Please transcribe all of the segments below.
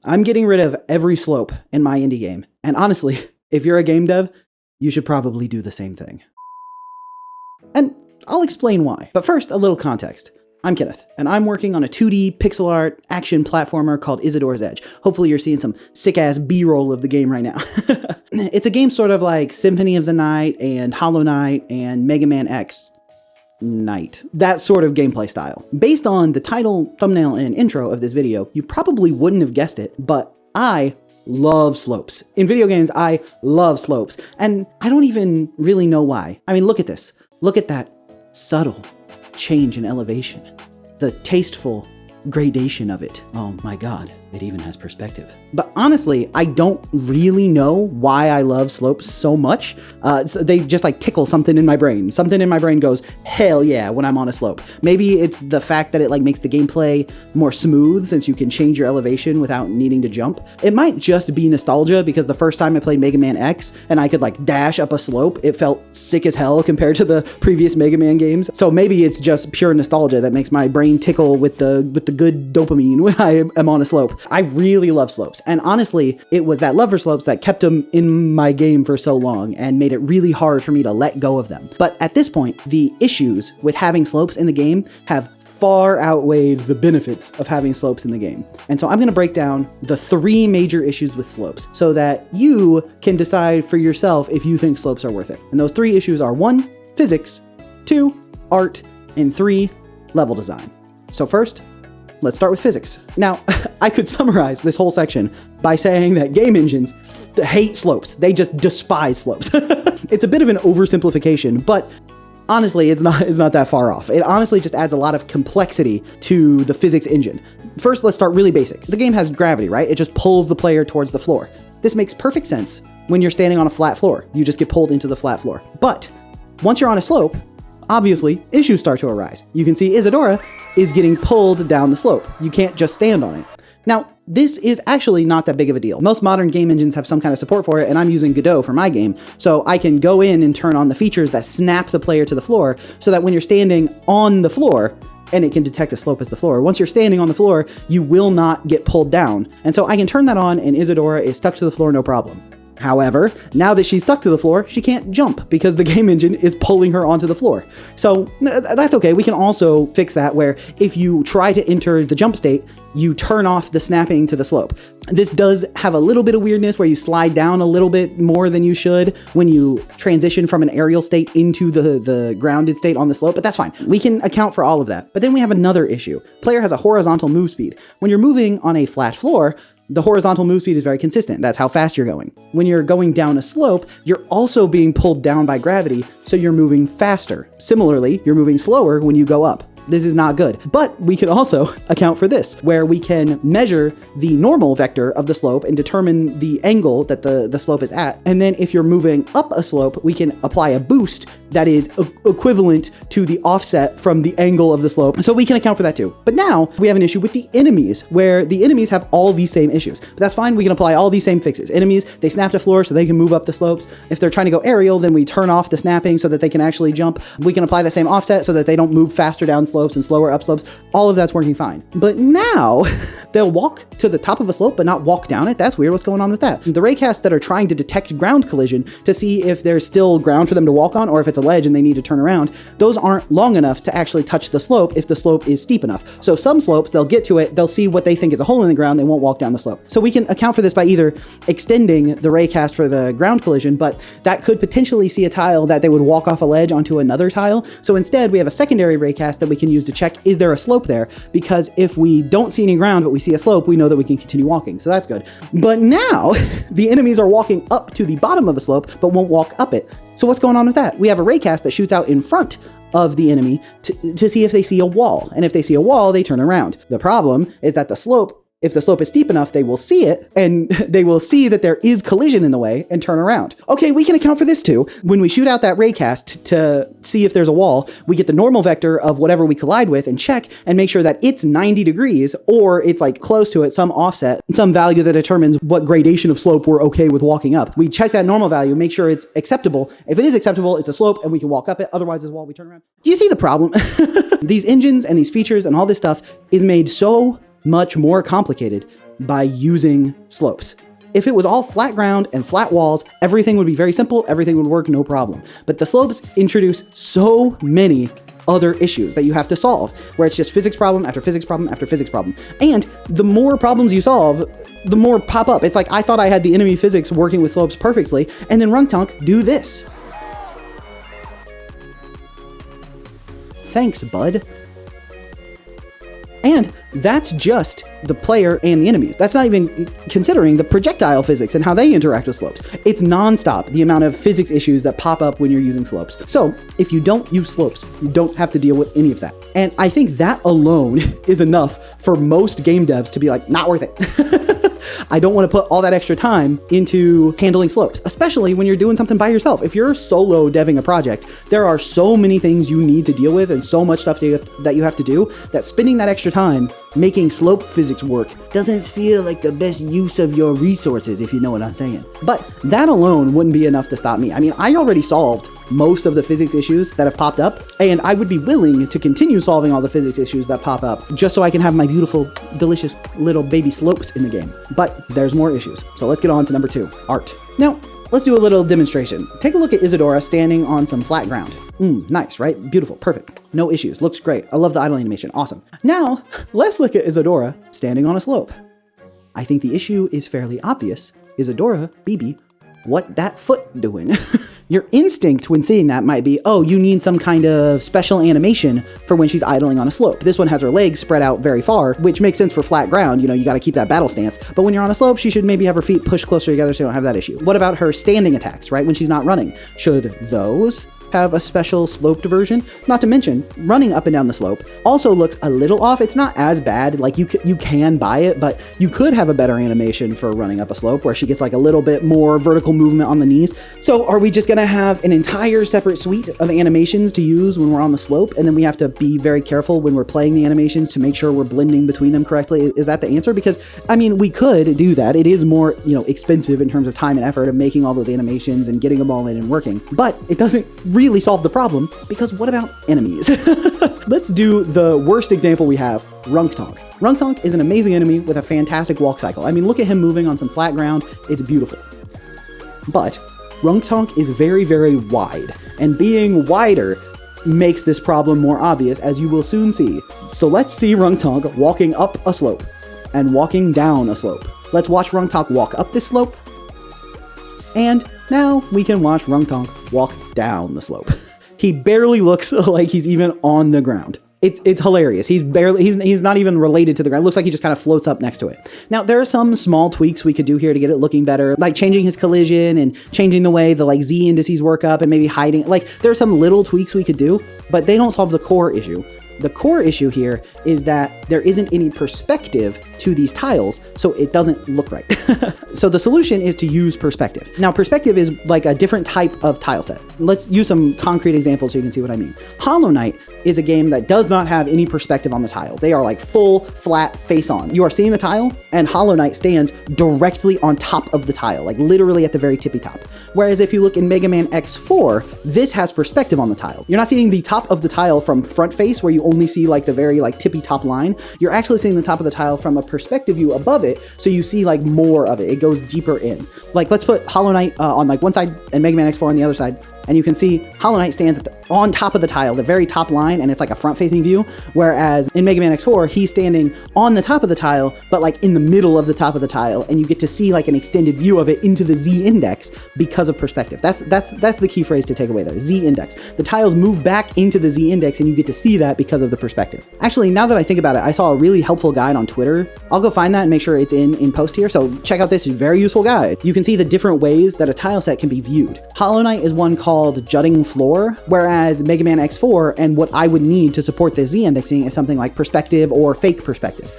I'm getting rid of every slope in my indie game. And honestly, if you're a game dev, you should probably do the same thing. And I'll explain why. But first, a little context. I'm Kenneth, and I'm working on a 2D pixel art action platformer called Isadora's Edge. Hopefully you're seeing some sick-ass B-roll of the game right now. It's a game sort of like Symphony of the Night and Hollow Knight and Mega Man X Knight. That sort of gameplay style. Based on the title, thumbnail, and intro of this video, you probably wouldn't have guessed it, but I love slopes. In video games, I love slopes, and I don't even really know why. I mean, look at this. Look at that subtle change in elevation. The tasteful gradation of it. Oh my God, it even has perspective. But honestly, I don't really know why I love slopes so much. They just like tickle something in my brain. Something in my brain goes, hell yeah, when I'm on a slope. Maybe it's the fact that it like makes the gameplay more smooth since you can change your elevation without needing to jump. It might just be nostalgia because the first time I played Mega Man X and I could like dash up a slope, it felt sick as hell compared to the previous Mega Man games. So maybe it's just pure nostalgia that makes my brain tickle with the good dopamine when I am on a slope. I really love slopes. And honestly, it was that love for slopes that kept them in my game for so long and made it really hard for me to let go of them. But at this point, the issues with having slopes in the game have far outweighed the benefits of having slopes in the game. And so I'm going to break down the 3 major issues with slopes so that you can decide for yourself if you think slopes are worth it. And those 3 issues are 1, physics, 2, art, and 3, level design. So first, let's start with physics. Now, I could summarize this whole section by saying that game engines hate slopes. They just despise slopes. It's a bit of an oversimplification, but honestly, it's not that far off. It honestly just adds a lot of complexity to the physics engine. First, let's start really basic. The game has gravity, right? It just pulls the player towards the floor. This makes perfect sense when you're standing on a flat floor. You just get pulled into the flat floor. But once you're on a slope, obviously, issues start to arise. You can see Isadora is getting pulled down the slope. You can't just stand on it. Now, this is actually not that big of a deal. Most modern game engines have some kind of support for it, and I'm using Godot for my game, so I can go in and turn on the features that snap the player to the floor so that when you're standing on the floor, and it can detect a slope as the floor. Once you're standing on the floor, you will not get pulled down. And so I can turn that on, and Isadora is stuck to the floor no problem. However, now that she's stuck to the floor, she can't jump because the game engine is pulling her onto the floor. So that's okay. We can also fix that where if you try to enter the jump state, you turn off the snapping to the slope. This does have a little bit of weirdness where you slide down a little bit more than you should when you transition from an aerial state into the grounded state on the slope, but that's fine. We can account for all of that. But then we have another issue. Player has a horizontal move speed. When you're moving on a flat floor, the horizontal move speed is very consistent. That's how fast you're going. When you're going down a slope, you're also being pulled down by gravity, so you're moving faster. Similarly, you're moving slower when you go up. This is not good. But we can also account for this, where we can measure the normal vector of the slope and determine the angle that the slope is at. And then if you're moving up a slope, we can apply a boost that is equivalent to the offset from the angle of the slope. So we can account for that too. But now we have an issue with the enemies, where the enemies have all these same issues. But that's fine. We can apply all these same fixes. Enemies, they snap to floor so they can move up the slopes. If they're trying to go aerial, then we turn off the snapping so that they can actually jump. We can apply that same offset so that they don't move faster down slopes and slower up slopes. All of that's working fine. But now they'll walk to the top of a slope but not walk down it. That's weird. What's going on with that? The raycasts that are trying to detect ground collision to see if there's still ground for them to walk on or if it's a ledge and they need to turn around, those aren't long enough to actually touch the slope if the slope is steep enough. So some slopes, they'll get to it, they'll see what they think is a hole in the ground, they won't walk down the slope. So we can account for this by either extending the raycast for the ground collision, but that could potentially see a tile that they would walk off a ledge onto another tile. So instead we have a secondary raycast that we can use to check, is there a slope there? Because if we don't see any ground but we see a slope, we know that we can continue walking. So that's good. But now the enemies are walking up to the bottom of a slope but won't walk up it. So what's going on with that? We have a raycast that shoots out in front of the enemy to see if they see a wall. And if they see a wall, they turn around. The problem is that if the slope is steep enough, they will see it and they will see that there is collision in the way and turn around. Okay, we can account for this too. When we shoot out that raycast to see if there's a wall, we get the normal vector of whatever we collide with and check and make sure that it's 90 degrees or it's like close to it, some offset, some value that determines what gradation of slope we're okay with walking up. We check that normal value, make sure it's acceptable. If it is acceptable, it's a slope and we can walk up it. Otherwise, it's a wall, we turn around. Do you see the problem? These engines and these features and all this stuff is made so much more complicated by using slopes. If it was all flat ground and flat walls, everything would be very simple, everything would work, no problem. But the slopes introduce so many other issues that you have to solve, where it's just physics problem after physics problem after physics problem. And the more problems you solve, the more pop up. It's like, I thought I had the enemy physics working with slopes perfectly, and then Rungtonk, do this. Thanks, bud. And that's just the player and the enemies. That's not even considering the projectile physics and how they interact with slopes. It's nonstop, the amount of physics issues that pop up when you're using slopes. So if you don't use slopes, you don't have to deal with any of that. And I think that alone is enough for most game devs to be like, not worth it. I don't want to put all that extra time into handling slopes, especially when you're doing something by yourself. If you're solo deving a project, there are so many things you need to deal with and so much stuff that you have to do that spending that extra time making slope physics work doesn't feel like the best use of your resources, if you know what I'm saying. But that alone wouldn't be enough to stop me. I mean, I already solved most of the physics issues that have popped up, and I would be willing to continue solving all the physics issues that pop up just so I can have my beautiful, delicious little baby slopes in the game. But there's more issues. So let's get on to number 2, art. Now, let's do a little demonstration. Take a look at Isadora standing on some flat ground. Nice, right? Beautiful, perfect. No issues, looks great. I love the idle animation, awesome. Now, let's look at Isadora standing on a slope. I think the issue is fairly obvious. Isadora, BB, what that foot doing? Your instinct when seeing that might be, oh, you need some kind of special animation for when she's idling on a slope. This one has her legs spread out very far, which makes sense for flat ground. You know, you got to keep that battle stance. But when you're on a slope, she should maybe have her feet pushed closer together so you don't have that issue. What about her standing attacks, right? When she's not running, should those have a special sloped version? Not to mention, running up and down the slope also looks a little off. It's not as bad, like you can buy it, but you could have a better animation for running up a slope where she gets like a little bit more vertical movement on the knees. So are we just gonna have an entire separate suite of animations to use when we're on the slope, and then we have to be very careful when we're playing the animations to make sure we're blending between them correctly? Is that the answer? Because, I mean, we could do that. It is more, expensive in terms of time and effort of making all those animations and getting them all in and working, but it doesn't really solve the problem, because what about enemies? Let's do the worst example we have, Rungtonk. Rungtonk is an amazing enemy with a fantastic walk cycle. I mean, look at him moving on some flat ground. It's beautiful. But Rungtonk is very, very wide, and being wider makes this problem more obvious, as you will soon see. So let's see Rungtonk walking up a slope and walking down a slope. Let's watch Rungtonk walk up this slope, and now we can watch Rungtonk walk down the slope. He barely looks like he's even on the ground. It's hilarious. He's not even related to the ground. It looks like he just kind of floats up next to it. Now, there are some small tweaks we could do here to get it looking better, like changing his collision and changing the way the Z indices work up and maybe hiding. Like, there are some little tweaks we could do, but they don't solve the core issue. The core issue here is that there isn't any perspective to these tiles, so it doesn't look right. So the solution is to use perspective. Now, perspective is like a different type of tile set. Let's use some concrete examples so you can see what I mean. Hollow Knight is a game that does not have any perspective on the tiles. They are like full, flat, face on. You are seeing the tile, and Hollow Knight stands directly on top of the tile, like literally at the very tippy top. Whereas if you look in Mega Man X4, this has perspective on the tile. You're not seeing the top of the tile from front face, where you only see like the very tippy top line. You're actually seeing the top of the tile from a perspective view above it, so you see like more of it. It goes deeper in. Like, let's put Hollow Knight on like one side and Mega Man X4 on the other side, and you can see Hollow Knight stands on top of the tile, the very top line, and it's like a front-facing view, whereas in Mega Man X4, he's standing on the top of the tile, but like in the middle of the top of the tile, and you get to see like an extended view of it into the Z index because of perspective. That's the key phrase to take away there, Z index. The tiles move back into the Z index, and you get to see that because of the perspective. Actually, now that I think about it, I saw a really helpful guide on Twitter. I'll go find that and make sure it's in post here, so check out this very useful guide. You can see the different ways that a tile set can be viewed. Hollow Knight is one called jutting floor, whereas Mega Man X4 and what I would need to support the Z indexing is something like perspective or fake perspective.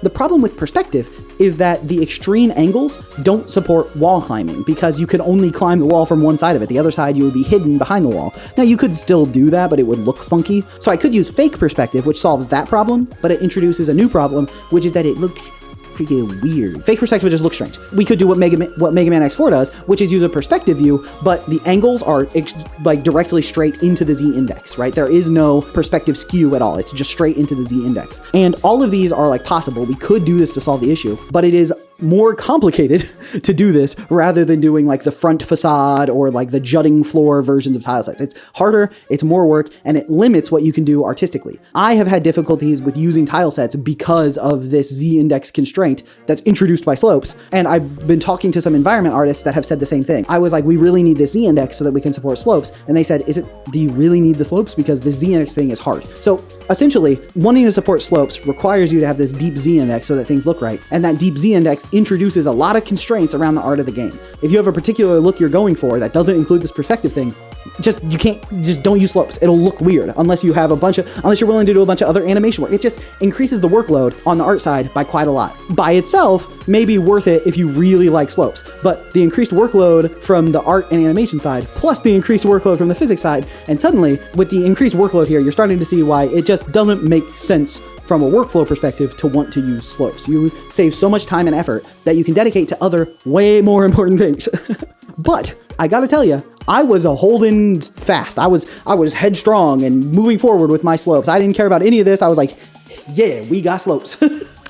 The problem with perspective is that the extreme angles don't support wall climbing, because you can only climb the wall from one side of it. The other side, you would be hidden behind the wall. Now, you could still do that, but it would look funky. So I could use fake perspective, which solves that problem, but it introduces a new problem, which is that it looks freaking weird. Fake perspective just looks strange. We could do what Mega Man X4 does, which is use a perspective view, but the angles are like directly straight into the Z index, right? There is no perspective skew at all. It's just straight into the Z index. And all of these are like possible. We could do this to solve the issue, but it is more complicated to do this rather than doing like the front facade or like the jutting floor versions of tile sets. It's harder, it's more work, and it limits what you can do artistically. I have had difficulties with using tile sets because of this Z index constraint that's introduced by slopes. And I've been talking to some environment artists that have said the same thing. I was like, we really need this Z index so that we can support slopes. And they said, do you really need the slopes? Because the Z index thing is hard. So essentially, wanting to support slopes requires you to have this deep Z index so that things look right. And that deep Z index introduces a lot of constraints around the art of the game. If you have a particular look you're going for that doesn't include this perspective thing, just don't use slopes. It'll look weird unless you're willing to do a bunch of other animation work. It just increases the workload on the art side by quite a lot. By itself may be worth it if you really like slopes, but the increased workload from the art and animation side, plus the increased workload from the physics side, and suddenly with the increased workload here, you're starting to see why it just doesn't make sense from a workflow perspective to want to use slopes. You save so much time and effort that you can dedicate to other way more important things. But I gotta tell you, I was holding fast. I was headstrong and moving forward with my slopes. I didn't care about any of this. I was like, yeah, we got slopes.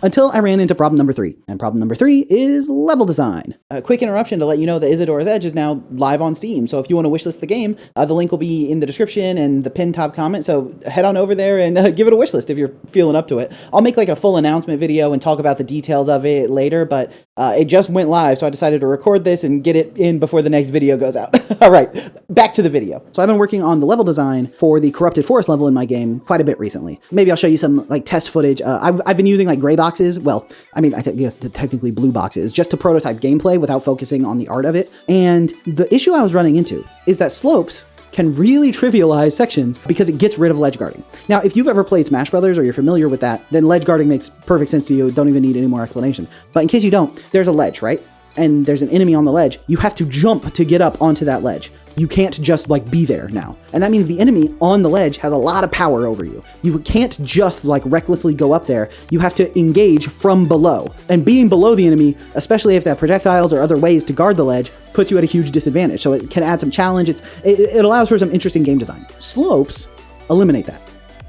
Until I ran into problem number 3. And problem number 3 is level design. A quick interruption to let you know that Isadora's Edge is now live on Steam. So if you want to wishlist the game, the link will be in the description and the pinned top comment. So head on over there and give it a wishlist if you're feeling up to it. I'll make like a full announcement video and talk about the details of it later, but it just went live. So I decided to record this and get it in before the next video goes out. All right, back to the video. So I've been working on the level design for the Corrupted Forest level in my game quite a bit recently. Maybe I'll show you some like test footage. I've been using like gray boxes. Well, I mean, I think technically blue boxes just to prototype gameplay without focusing on the art of it. And the issue I was running into is that slopes can really trivialize sections because it gets rid of ledge guarding. Now, if you've ever played Smash Brothers or you're familiar with that, then ledge guarding makes perfect sense to you. Don't even need any more explanation. But in case you don't, there's a ledge, right? And there's an enemy on the ledge. You have to jump to get up onto that ledge. You can't just like be there now. And that means the enemy on the ledge has a lot of power over you. You can't just like recklessly go up there. You have to engage from below. And being below the enemy, especially if they have projectiles or other ways to guard the ledge, puts you at a huge disadvantage. So it can add some challenge. It allows for some interesting game design. Slopes eliminate that.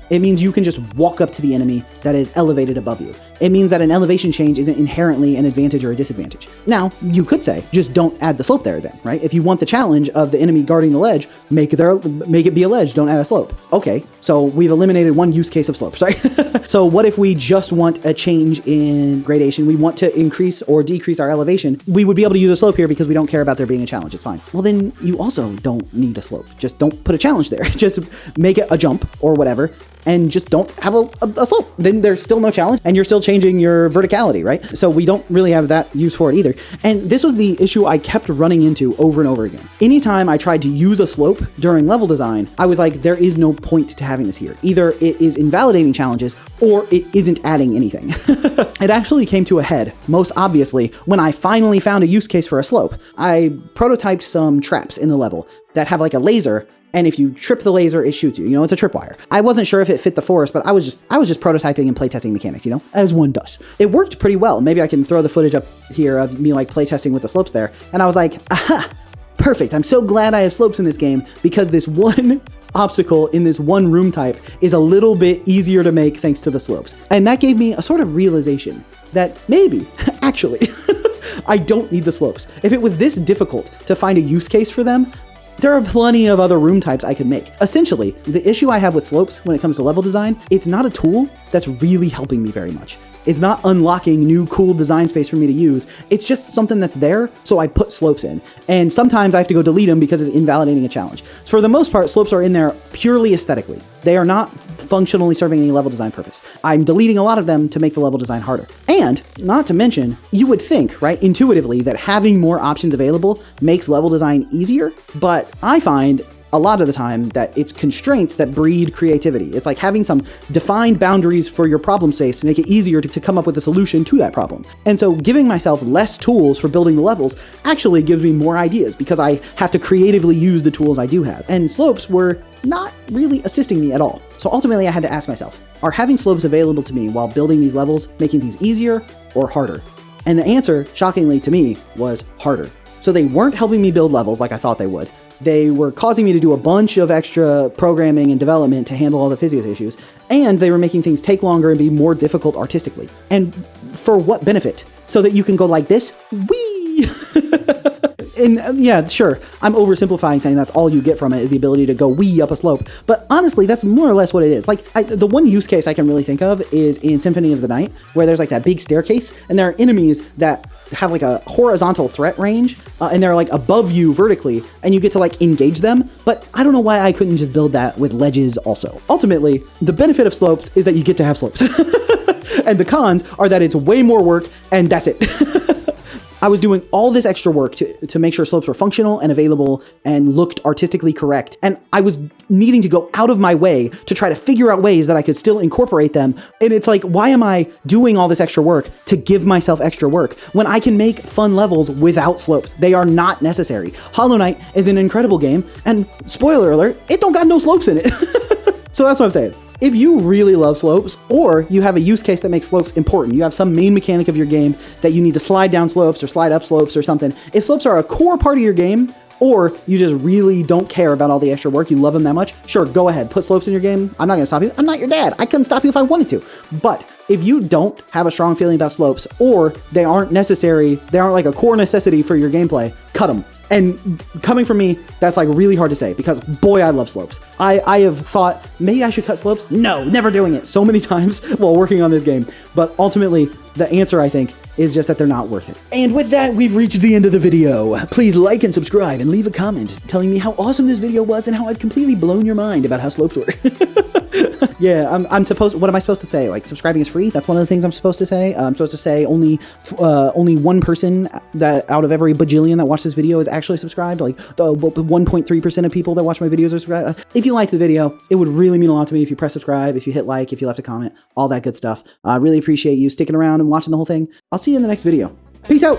It means you can just walk up to the enemy that is elevated above you. It means that an elevation change isn't inherently an advantage or a disadvantage. Now, you could say, just don't add the slope there then, right? If you want the challenge of the enemy guarding the ledge, make it be a ledge, don't add a slope. Okay, so we've eliminated one use case of slopes, right? So what if we just want a change in gradation? We want to increase or decrease our elevation. We would be able to use a slope here because we don't care about there being a challenge, it's fine. Well, then you also don't need a slope. Just don't put a challenge there. Just make it a jump or whatever, and just don't have a slope. Then there's still no challenge and you're still changing your verticality, right? So we don't really have that use for it either. And this was the issue I kept running into over and over again. Anytime I tried to use a slope during level design, I was like, there is no point to having this here. Either it is invalidating challenges or it isn't adding anything. It actually came to a head, most obviously, when I finally found a use case for a slope. I prototyped some traps in the level that have like a laser, and if you trip the laser, it shoots you. You know, it's a tripwire. I wasn't sure if it fit the forest, but I was just prototyping and playtesting mechanics, you know, as one does. It worked pretty well. Maybe I can throw the footage up here of me like playtesting with the slopes there. And I was like, aha, perfect. I'm so glad I have slopes in this game because this one obstacle in this one room type is a little bit easier to make thanks to the slopes. And that gave me a sort of realization that maybe, actually, I don't need the slopes. If it was this difficult to find a use case for them, there are plenty of other room types I could make. Essentially, the issue I have with slopes when it comes to level design, it's not a tool that's really helping me very much. It's not unlocking new cool design space for me to use. It's just something that's there, so I put slopes in. And sometimes I have to go delete them because it's invalidating a challenge. For the most part, slopes are in there purely aesthetically. They are not functionally serving any level design purpose. I'm deleting a lot of them to make the level design harder. And not to mention, you would think, right, intuitively that having more options available makes level design easier, but I find a lot of the time that it's constraints that breed creativity. It's like having some defined boundaries for your problem space to make it easier to come up with a solution to that problem. And so giving myself less tools for building the levels actually gives me more ideas because I have to creatively use the tools I do have. And slopes were not really assisting me at all. So ultimately I had to ask myself, are having slopes available to me while building these levels making things easier or harder? And the answer, shockingly to me, was harder. So they weren't helping me build levels like I thought they would. They were causing me to do a bunch of extra programming and development to handle all the physics issues, and they were making things take longer and be more difficult artistically. And for what benefit? So that you can go like this? Whee! And yeah, sure, I'm oversimplifying saying that's all you get from it, the ability to go wee up a slope. But honestly, that's more or less what it is. Like, the one use case I can really think of is in Symphony of the Night, where there's like that big staircase, and there are enemies that have like a horizontal threat range, and they're like above you vertically, and you get to like engage them. But I don't know why I couldn't just build that with ledges also. Ultimately, the benefit of slopes is that you get to have slopes. And the cons are that it's way more work, and that's it. I was doing all this extra work to make sure slopes were functional and available and looked artistically correct. And I was needing to go out of my way to try to figure out ways that I could still incorporate them. And it's like, why am I doing all this extra work to give myself extra work when I can make fun levels without slopes? They are not necessary. Hollow Knight is an incredible game, and spoiler alert, it don't got no slopes in it. So that's what I'm saying. If you really love slopes, or you have a use case that makes slopes important, you have some main mechanic of your game that you need to slide down slopes or slide up slopes or something, if slopes are a core part of your game, or you just really don't care about all the extra work, you love them that much, sure, go ahead, put slopes in your game. I'm not gonna stop you. I'm not your dad. I couldn't stop you if I wanted to. But if you don't have a strong feeling about slopes, or they aren't necessary, they aren't like a core necessity for your gameplay, cut them. And coming from me, that's like really hard to say, because boy, I love slopes. I have thought maybe I should cut slopes. No, never doing it so many times while working on this game. But ultimately, the answer, I think, is just that they're not worth it. And with that, we've reached the end of the video. Please like and subscribe and leave a comment telling me how awesome this video was and how I've completely blown your mind about how slopes work. Yeah, what am I supposed to say? Like, subscribing is free? That's one of the things I'm supposed to say. I'm supposed to say only one person that out of every bajillion that watched this video is actually subscribed. Like, 1.3% of people that watch my videos are subscribed. If you liked the video, it would really mean a lot to me if you press subscribe, if you hit like, if you left a comment, all that good stuff. I really appreciate you sticking around and watching the whole thing. I'll see you in the next video. Peace out!